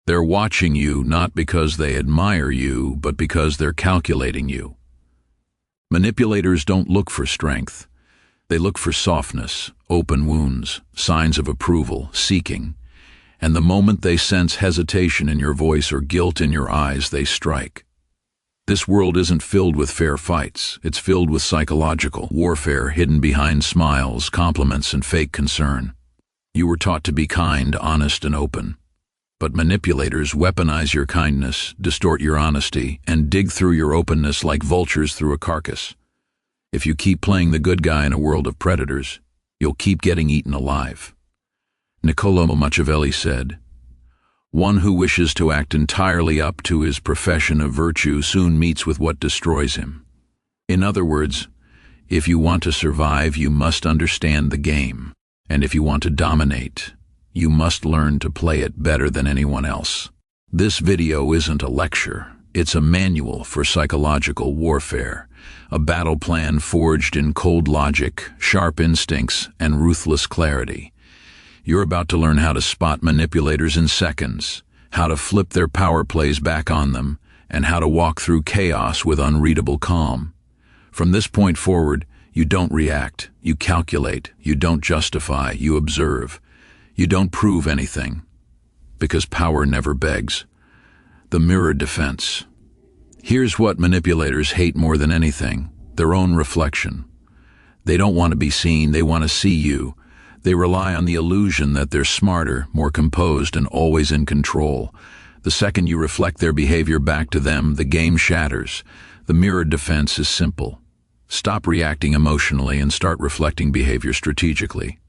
They're watching you not because they admire you, but because they're calculating you. Manipulators don't look for strength. They look for softness, open wounds, signs of approval, seeking. And the moment they sense hesitation in your voice or guilt in your eyes, they strike. This world isn't filled with fair fights. It's filled with psychological warfare hidden behind smiles, compliments, and fake concern. You were taught to be kind, honest, and open. But manipulators weaponize your kindness, distort your honesty, and dig through your openness like vultures through a carcass. If you keep playing the good guy in a world of predators, you'll keep getting eaten alive. Niccolò Machiavelli said, "One who wishes to act entirely up to his profession of virtue soon meets with what destroys him." In other words, if you want to survive, you must understand the game. And if you want to dominate, you must learn to play it better than anyone else. This video isn't a lecture. It's a manual for psychological warfare, a battle plan forged in cold logic, sharp instincts, and ruthless clarity. You're about to learn how to spot manipulators in seconds, how to flip their power plays back on them, and how to walk through chaos with unreadable calm. From this point forward, you don't react, you calculate, you don't justify, you observe. You don't prove anything, because power never begs. The mirror defense. Here's what manipulators hate more than anything: their own reflection. They don't want to be seen, they want to see you. They rely on the illusion that they're smarter, more composed, and always in control. The second you reflect their behavior back to them, the game shatters. The mirror defense is simple. Stop reacting emotionally and start reflecting behavior strategically.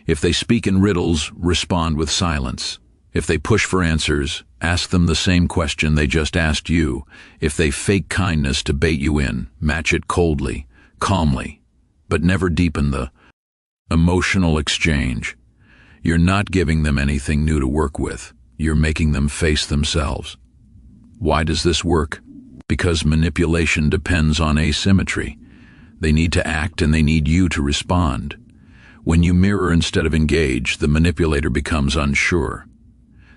If they speak in riddles, respond with silence. If they push for answers, ask them the same question they just asked you. If they fake kindness to bait you in, match it coldly, calmly, but never deepen the emotional exchange. You're not giving them anything new to work with. You're making them face themselves. Why does this work? Because manipulation depends on asymmetry. They need to act and they need you to respond. When you mirror instead of engage, the manipulator becomes unsure.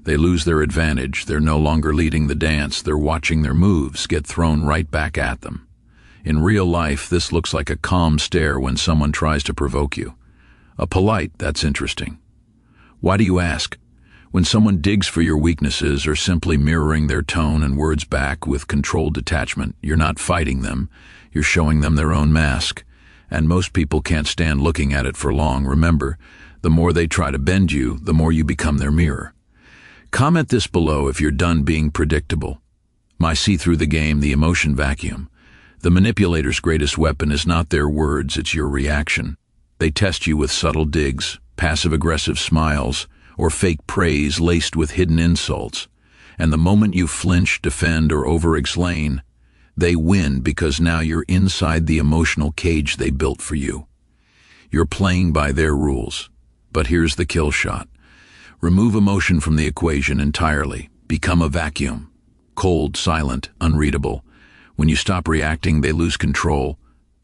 They lose their advantage. They're no longer leading the dance. They're watching their moves get thrown right back at them. In real life, this looks like a calm stare when someone tries to provoke you. A polite, "That's interesting." Why do you ask? When someone digs for your weaknesses or simply mirroring their tone and words back with controlled detachment, you're not fighting them. You're showing them their own mask. And most people can't stand looking at it for long. Remember, the more they try to bend you, the more you become their mirror. Comment this below if you're done being predictable. My see through the game, the emotion vacuum. The manipulator's greatest weapon is not their words, it's your reaction. They test you with subtle digs, passive-aggressive smiles, or fake praise laced with hidden insults. And the moment you flinch, defend, or over-explain, they win because now you're inside the emotional cage they built for you. You're playing by their rules. But here's the kill shot. Remove emotion from the equation entirely. Become a vacuum. Cold, silent, unreadable. When you stop reacting, they lose control.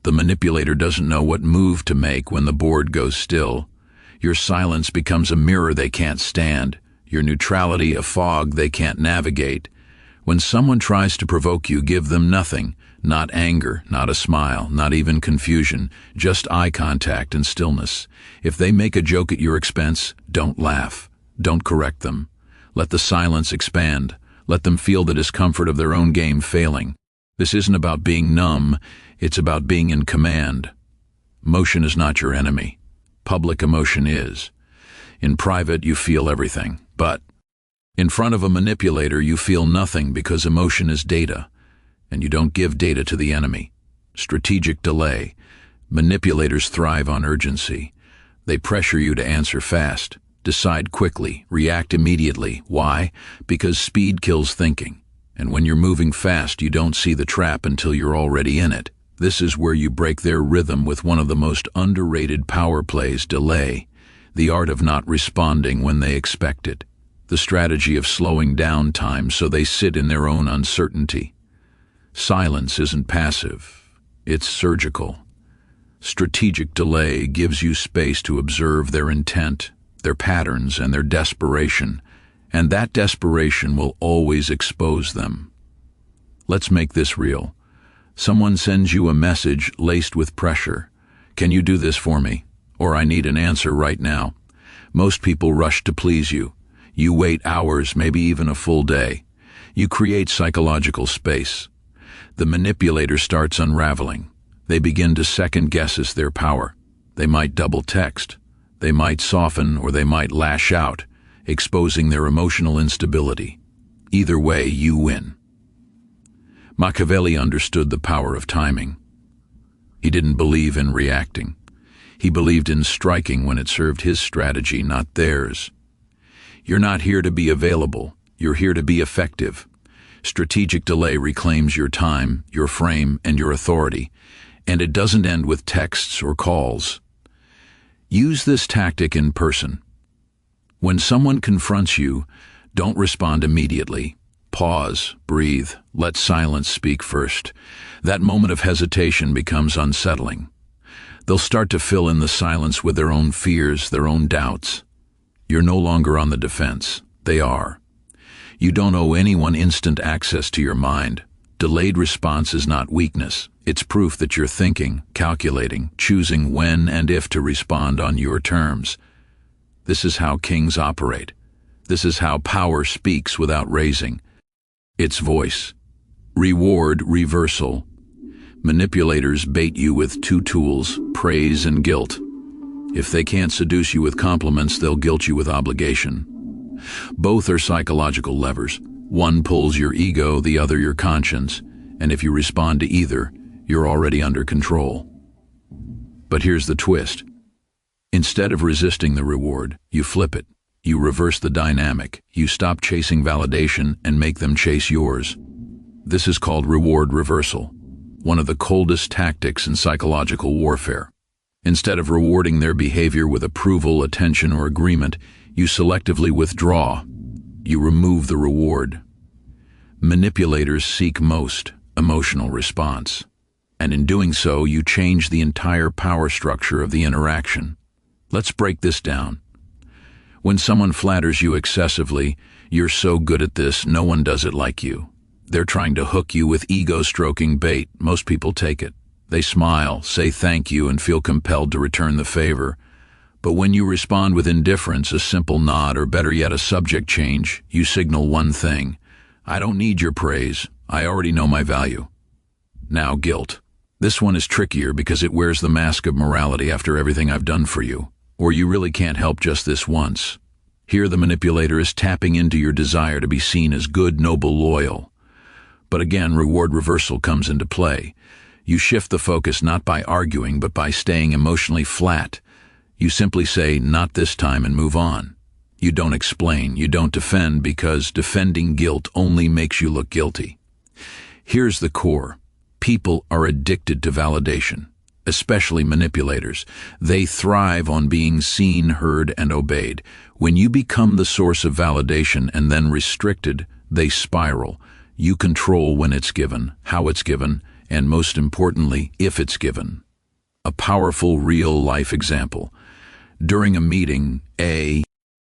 The manipulator doesn't know what move to make when the board goes still. Your silence becomes a mirror they can't stand. Your neutrality a fog they can't navigate. When someone tries to provoke you, give them nothing. Not anger, not a smile, not even confusion, just eye contact and stillness. If they make a joke at your expense, don't laugh. Don't correct them. Let the silence expand. Let them feel the discomfort of their own game failing. This isn't about being numb. It's about being in command. Motion is not your enemy. Public emotion is. In private, you feel everything. But in front of a manipulator, you feel nothing because emotion is data. And you don't give data to the enemy. Strategic delay. Manipulators thrive on urgency. They pressure you to answer fast, decide quickly, react immediately. Why? Because speed kills thinking. And when you're moving fast, you don't see the trap until you're already in it. This is where you break their rhythm with one of the most underrated power plays, delay. The art of not responding when they expect it. The strategy of slowing down time so they sit in their own uncertainty. Silence isn't passive. It's surgical. Strategic delay gives you space to observe their intent, their patterns, and their desperation. and that desperation will always expose them. Let's make this real. Someone sends you a message laced with pressure. Can you do this for me? Or I need an answer right now. Most people rush to please you. You wait hours, maybe even a full day. You create psychological space. The manipulator starts unraveling. They begin to second-guess their power. They might double text. They might soften, or they might lash out, exposing their emotional instability. Either way, you win. Machiavelli understood the power of timing. He didn't believe in reacting. He believed in striking when it served his strategy, not theirs. You're not here to be available. You're here to be effective. Strategic delay reclaims your time, your frame, and your authority, and it doesn't end with texts or calls. Use this tactic in person. When someone confronts you, don't respond immediately. Pause, breathe, let silence speak first. That moment of hesitation becomes unsettling. They'll start to fill in the silence with their own fears, their own doubts. You're no longer on the defense. They are. You don't owe anyone instant access to your mind. Delayed response is not weakness. It's proof that you're thinking, calculating, choosing when and if to respond on your terms. This is how kings operate. This is how power speaks without raising its voice. Reward reversal. Manipulators bait you with two tools, praise and guilt. If they can't seduce you with compliments, they'll guilt you with obligation. Both are psychological levers. One pulls your ego, the other your conscience, and if you respond to either, you're already under control. But here's the twist. Instead of resisting the reward, you flip it. You reverse the dynamic. You stop chasing validation and make them chase yours. This is called reward reversal, one of the coldest tactics in psychological warfare. Instead of rewarding their behavior with approval, attention, or agreement, you selectively withdraw. You remove the reward. Manipulators seek most emotional response, and in doing so, you change the entire power structure of the interaction. Let's break this down. When someone flatters you excessively, you're so good at this, no one does it like you. They're trying to hook you with ego-stroking bait. Most people take it. They smile, say thank you, and feel compelled to return the favor. But when you respond with indifference, a simple nod, or better yet, a subject change, you signal one thing. I don't need your praise. I already know my value. Now, guilt. This one is trickier because it wears the mask of morality after everything I've done for you. Or you really can't help just this once. Here the manipulator is tapping into your desire to be seen as good, noble, loyal. But again, reward reversal comes into play. You shift the focus not by arguing, but by staying emotionally flat. You simply say, not this time, and move on. You don't explain, you don't defend, because defending guilt only makes you look guilty. Here's the core. People are addicted to validation, especially manipulators. They thrive on being seen, heard, and obeyed. When you become the source of validation and then restricted, they spiral. You control when it's given, how it's given, and most importantly, if it's given. A powerful real-life example. During a meeting, a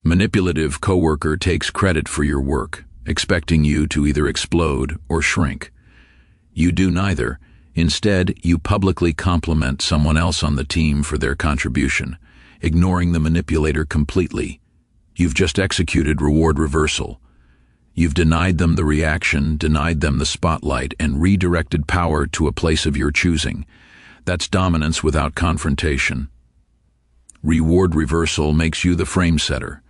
manipulative coworker takes credit for your work, expecting you to either explode or shrink. You do neither. Instead, you publicly compliment someone else on the team for their contribution, ignoring the manipulator completely. You've just executed reward reversal. You've denied them the reaction, denied them the spotlight, and redirected power to a place of your choosing. That's dominance without confrontation. Reward reversal makes you the frame setter.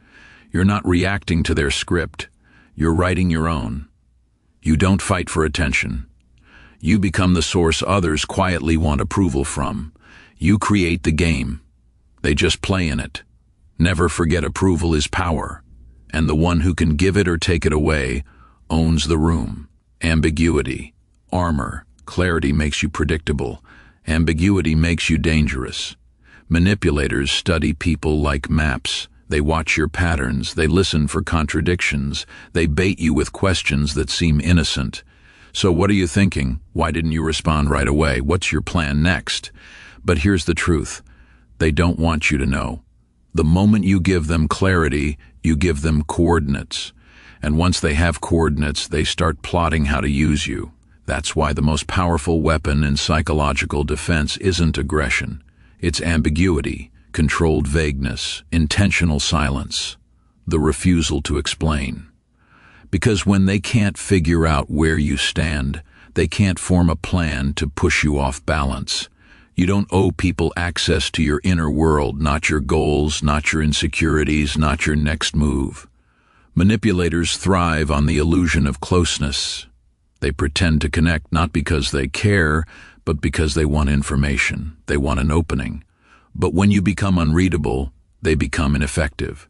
You're not reacting to their script. You're writing your own. You don't fight for attention. You become the source others quietly want approval from. You create the game. They just play in it. Never forget, approval is power, and the one who can give it or take it away owns the room. Ambiguity. Armour. Clarity makes you predictable. Ambiguity makes you dangerous. Manipulators study people like maps. They watch your patterns. They listen for contradictions. They bait you with questions that seem innocent. So what are you thinking? Why didn't you respond right away? What's your plan next? But here's the truth. They don't want you to know. The moment you give them clarity, you give them coordinates. And once they have coordinates, they start plotting how to use you. That's why the most powerful weapon in psychological defense isn't aggression. It's ambiguity, controlled vagueness, intentional silence, the refusal to explain. Because when they can't figure out where you stand, they can't form a plan to push you off balance. You don't owe people access to your inner world, not your goals, not your insecurities, not your next move. Manipulators thrive on the illusion of closeness. They pretend to connect not because they care, but because they want information. They want an opening. But when you become unreadable, they become ineffective.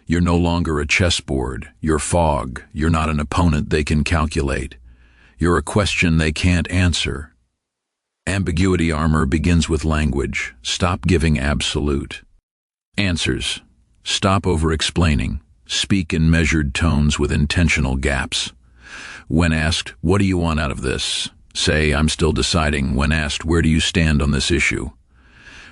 You're no longer a chessboard. You're fog. You're not an opponent they can calculate. You're a question they can't answer. Ambiguity armor begins with language. Stop giving absolute answers. Stop over-explaining. Speak in measured tones with intentional gaps. When asked, "What do you want out of this?" say, "I'm still deciding." When asked, "Where do you stand on this issue?"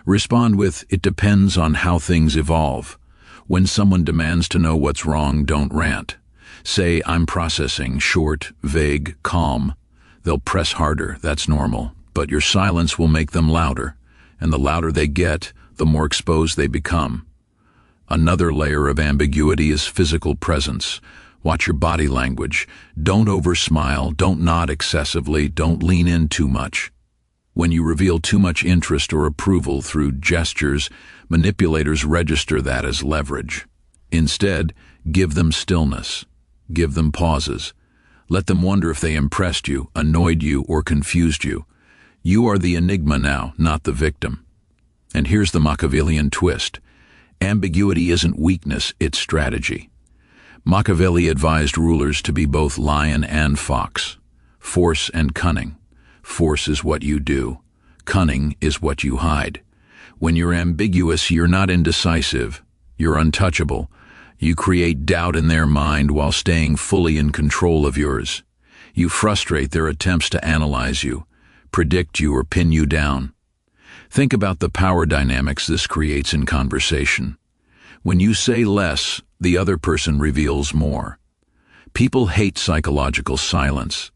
respond with, "It depends on how things evolve." When someone demands to know what's wrong, don't rant. Say, "I'm processing." Short, vague, calm. They'll press harder, that's normal. But your silence will make them louder. And the louder they get, the more exposed they become. Another layer of ambiguity is physical presence. Watch your body language. Don't over-smile, don't nod excessively, don't lean in too much. When you reveal too much interest or approval through gestures, manipulators register that as leverage. Instead, give them stillness. Give them pauses. Let them wonder if they impressed you, annoyed you, or confused you. You are the enigma now, not the victim. And here's the Machiavellian twist. Ambiguity isn't weakness, it's strategy. Machiavelli advised rulers to be both lion and fox, force and cunning. Force is what you do. Cunning is what you hide. When you're ambiguous, you're not indecisive. You're untouchable. You create doubt in their mind while staying fully in control of yours. You frustrate their attempts to analyze you, predict you, or pin you down. Think about the power dynamics this creates in conversation. When you say less, the other person reveals more. People hate psychological silence.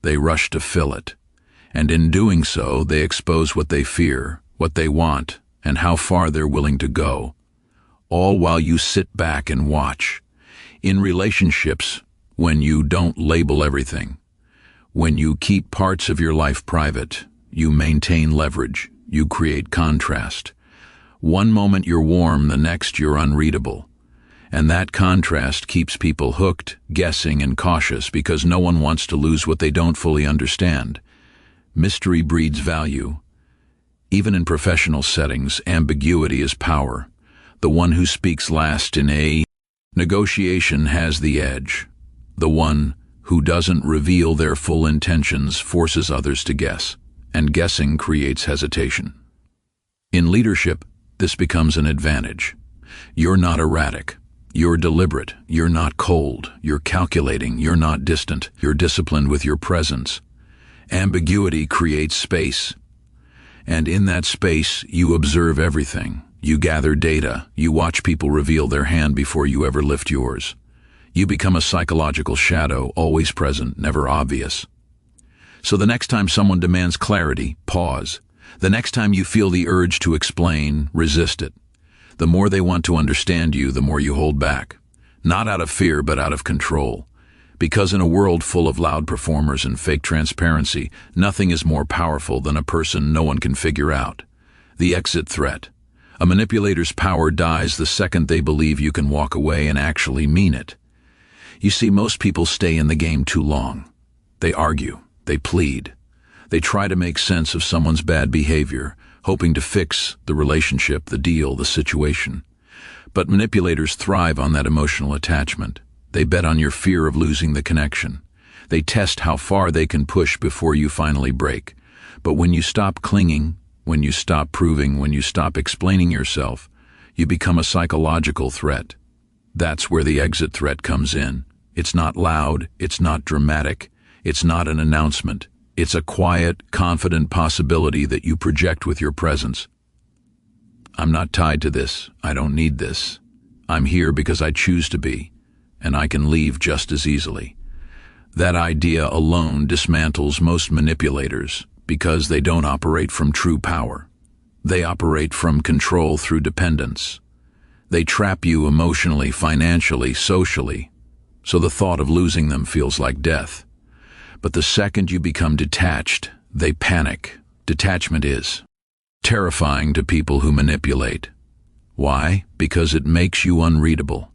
They rush to fill it. And in doing so, they expose what they fear, what they want, and how far they're willing to go. All while you sit back and watch. In relationships, when you don't label everything, when you keep parts of your life private, you maintain leverage. You create contrast. One moment you're warm, the next you're unreadable. And that contrast keeps people hooked, guessing, and cautious because no one wants to lose what they don't fully understand. Mystery breeds value. Even in professional settings, ambiguity is power. The one who speaks last in a negotiation has the edge. The one who doesn't reveal their full intentions forces others to guess. And guessing creates hesitation. In leadership, this becomes an advantage. You're not erratic. You're deliberate. You're not cold. You're calculating. You're not distant. You're disciplined with your presence. Ambiguity creates space. And in that space, you observe everything. You gather data. You watch people reveal their hand before you ever lift yours. You become a psychological shadow, always present, never obvious. So the next time someone demands clarity, pause. The next time you feel the urge to explain, resist it. The more they want to understand you, the more you hold back. Not out of fear, but out of control. Because in a world full of loud performers and fake transparency, nothing is more powerful than a person no one can figure out. The exit threat. A manipulator's power dies the second they believe you can walk away and actually mean it. You see, most people stay in the game too long. They argue. They plead. They try to make sense of someone's bad behavior, hoping to fix the relationship, the deal, the situation. But manipulators thrive on that emotional attachment. They bet on your fear of losing the connection. They test how far they can push before you finally break. But when you stop clinging, when you stop proving, when you stop explaining yourself, you become a psychological threat. That's where the exit threat comes in. It's not loud, it's not dramatic. It's not an announcement. It's a quiet, confident possibility that you project with your presence. I'm not tied to this. I don't need this. I'm here because I choose to be. and I can leave just as easily. That idea alone dismantles most manipulators because they don't operate from true power. They operate from control through dependence. They trap you emotionally, financially, socially, so the thought of losing them feels like death. But the second you become detached, they panic. Detachment is terrifying to people who manipulate. Why? Because it makes you unreadable.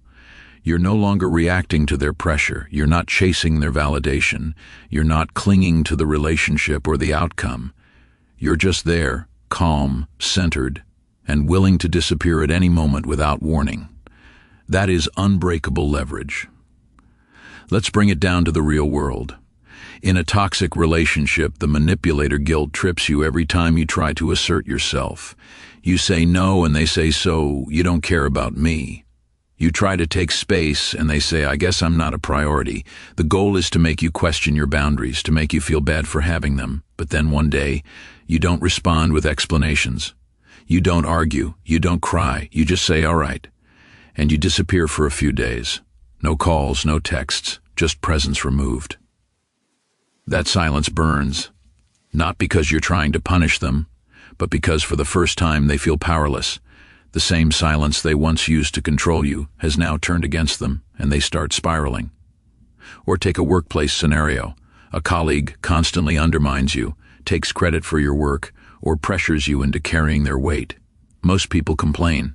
You're no longer reacting to their pressure. You're not chasing their validation. You're not clinging to the relationship or the outcome. You're just there, calm, centered, and willing to disappear at any moment without warning. That is unbreakable leverage. Let's bring it down to the real world. In a toxic relationship, the manipulator guilt trips you every time you try to assert yourself. You say no and they say, so you don't care about me. You try to take space and they say, I guess I'm not a priority. The goal is to make you question your boundaries, to make you feel bad for having them. But then one day, you don't respond with explanations. You don't argue. You don't cry. You just say, all right. And you disappear for a few days. No calls, no texts, just presence removed. That silence burns, not because you're trying to punish them, but because for the first time they feel powerless. The same silence they once used to control you has now turned against them, and they start spiraling. Or take a workplace scenario. A colleague constantly undermines you, takes credit for your work, or pressures you into carrying their weight. Most people complain.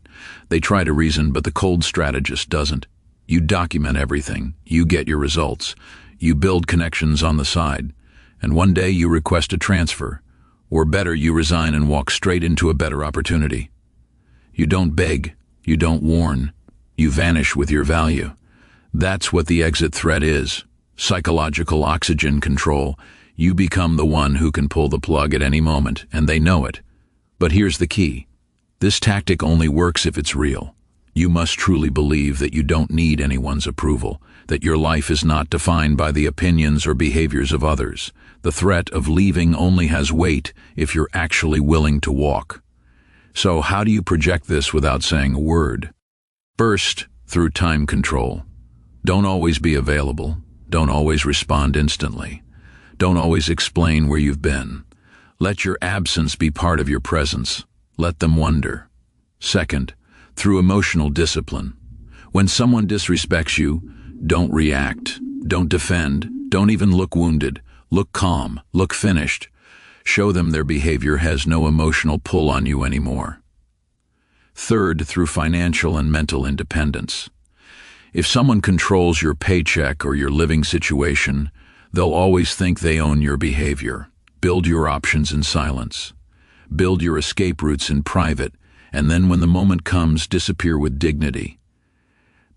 They try to reason, but the cold strategist doesn't. You document everything. You get your results. You build connections on the side. And one day you request a transfer. Or better, you resign and walk straight into a better opportunity. You don't beg. You don't warn. You vanish with your value. That's what the exit threat is. Psychological oxygen control. You become the one who can pull the plug at any moment, and they know it. But here's the key. This tactic only works if it's real. You must truly believe that you don't need anyone's approval, that your life is not defined by the opinions or behaviors of others. The threat of leaving only has weight if you're actually willing to walk. So how do you project this without saying a word? First, through time control. Don't always be available. Don't always respond instantly. Don't always explain where you've been. Let your absence be part of your presence. Let them wonder. Second, through emotional discipline. When someone disrespects you, don't react. Don't defend. Don't even look wounded. Look calm. Look finished. Show them their behavior has no emotional pull on you anymore. Third, through financial and mental independence. If someone controls your paycheck or your living situation, they'll always think they own your behavior. Build your options in silence. Build your escape routes in private, and then when the moment comes, disappear with dignity.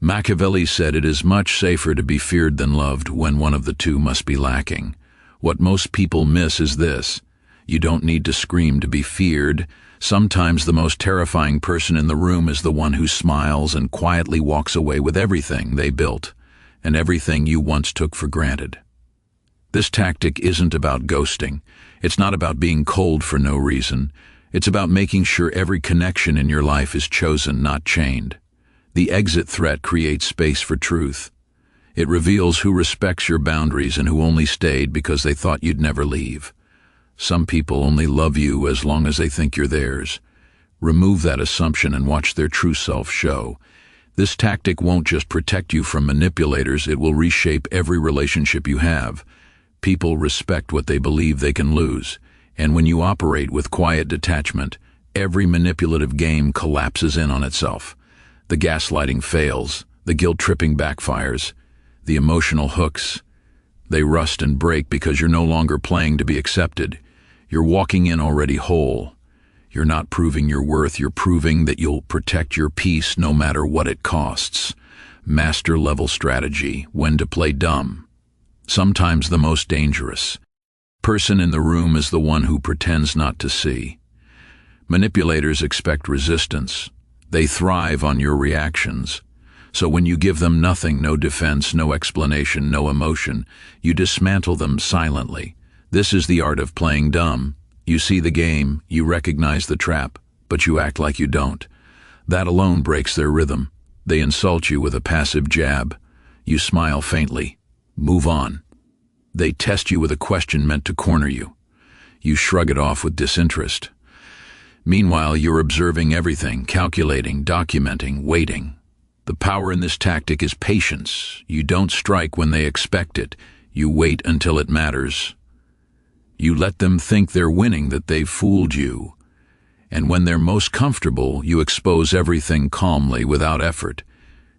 Machiavelli said it is much safer to be feared than loved when one of the two must be lacking. What most people miss is this. You don't need to scream to be feared. Sometimes the most terrifying person in the room is the one who smiles and quietly walks away with everything they built and everything you once took for granted. This tactic isn't about ghosting. It's not about being cold for no reason. It's about making sure every connection in your life is chosen, not chained. The exit threat creates space for truth. It reveals who respects your boundaries and who only stayed because they thought you'd never leave. Some people only love you as long as they think you're theirs. Remove that assumption and watch their true self show. This tactic won't just protect you from manipulators, it will reshape every relationship you have. People respect what they believe they can lose, and when you operate with quiet detachment, every manipulative game collapses in on itself. The gaslighting fails, the guilt-tripping backfires, the emotional hooks. They rust and break because you're no longer playing to be accepted. You're walking in already whole. You're not proving your worth, you're proving that you'll protect your peace no matter what it costs. Master-level strategy, when to play dumb. Sometimes the most dangerous. Person in the room is the one who pretends not to see. Manipulators expect resistance. They thrive on your reactions. So when you give them nothing, no defense, no explanation, no emotion, you dismantle them silently. This is the art of playing dumb. You see the game, you recognize the trap, but you act like you don't. That alone breaks their rhythm. They insult you with a passive jab. You smile faintly. Move on. They test you with a question meant to corner you. You shrug it off with disinterest. Meanwhile, you're observing everything, calculating, documenting, waiting. The power in this tactic is patience. You don't strike when they expect it. You wait until it matters. You let them think they're winning, that they've fooled you. And when they're most comfortable, you expose everything calmly, without effort.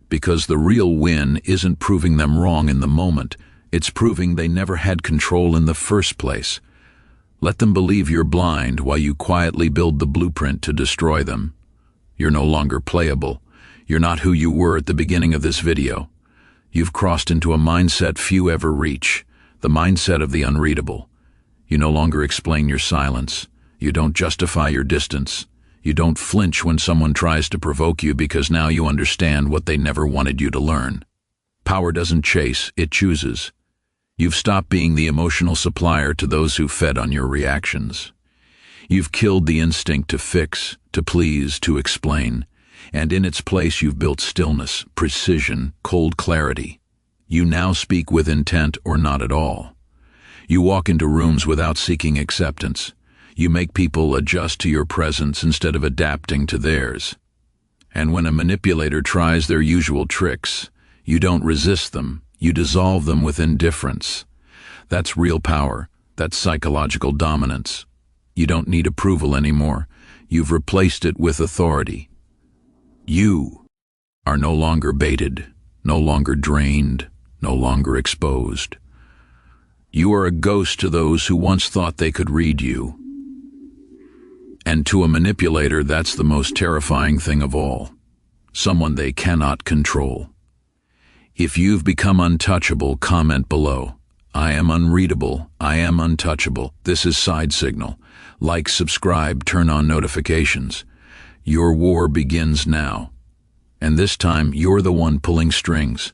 Because the real win isn't proving them wrong in the moment. It's proving they never had control in the first place. Let them believe you're blind while you quietly build the blueprint to destroy them. You're no longer playable. You're not who you were at the beginning of this video. You've crossed into a mindset few ever reach, the mindset of the unreadable. You no longer explain your silence. You don't justify your distance. You don't flinch when someone tries to provoke you, because now you understand what they never wanted you to learn. Power doesn't chase, it chooses. You've stopped being the emotional supplier to those who fed on your reactions. You've killed the instinct to fix, to please, to explain, and in its place you've built stillness, precision, cold clarity. You now speak with intent or not at all. You walk into rooms without seeking acceptance. You make people adjust to your presence instead of adapting to theirs. And when a manipulator tries their usual tricks, you don't resist them. You dissolve them with indifference. That's real power. That's psychological dominance. You don't need approval anymore. You've replaced it with authority. You are no longer baited, no longer drained, no longer exposed. You are a ghost to those who once thought they could read you. And to a manipulator, that's the most terrifying thing of all. Someone they cannot control. If you've become untouchable, comment below. I am unreadable. I am untouchable. This is Side Signal. Like, subscribe, turn on notifications. Your war begins now. And this time, you're the one pulling strings.